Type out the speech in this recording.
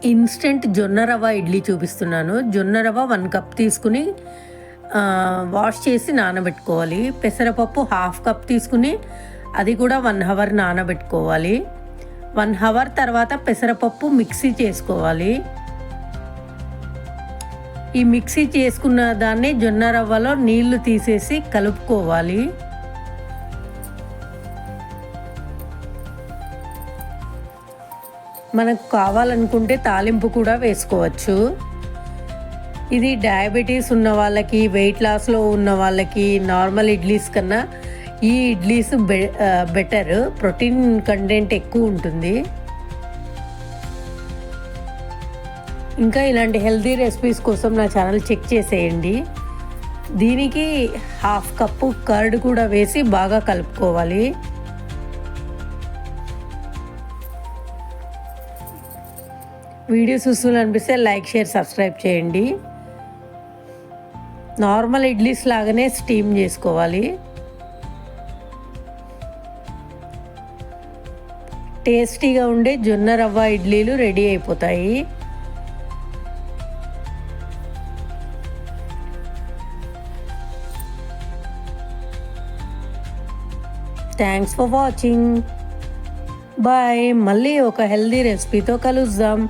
Instant జొన్న రవ్వ ఇడ్లీ చూపిస్తున్నాను. జొన్న రవ్వ 1 కప్ తీసుకుని వాష్ చేసి నానబెట్టుకోవాలి. పెసరపప్పు 1/2 కప్ తీసుకుని అది కూడా 1 అవర్ నానబెట్టుకోవాలి. 1 అవర్ తర్వాత పెసరపప్పు మిక్సీ చేసుకోవాలి. ఈ మిక్సీ చేసుకున్న దాన్ని జొన్న రవ్వలో నీళ్లు తీసేసి కలుపుకోవాలి. మనకు కావాలనుకుంటే తాలింపు కూడా వేసుకోవచ్చు. ఇది డయాబెటీస్ ఉన్న వాళ్ళకి, వెయిట్ లాస్లో ఉన్న వాళ్ళకి నార్మల్ ఇడ్లీస్ కన్నా ఈ ఇడ్లీస్ బెటర్. ప్రోటీన్ కంటెంట్ ఎక్కువ ఉంటుంది. ఇంకా ఇలాంటి హెల్తీ రెసిపీస్ కోసం నా ఛానల్ చెక్ చేసేయండి. దీనికి 1/2 కప్పు కర్డ్ కూడా వేసి బాగా కలుపుకోవాలి. వీడియో చూస్తూ అనిపిస్తే లైక్, షేర్, సబ్స్క్రైబ్ చేయండి. నార్మల్ ఇడ్లీస్ లాగానే స్టీమ్ చేసుకోవాలి. టేస్టీగా ఉండే జొన్న రవ్వ ఇడ్లీలు రెడీ అయిపోతాయి. Thanks for watching. బాయ్. మళ్ళీ ఒక హెల్దీ రెసిపీతో కలుద్దాం.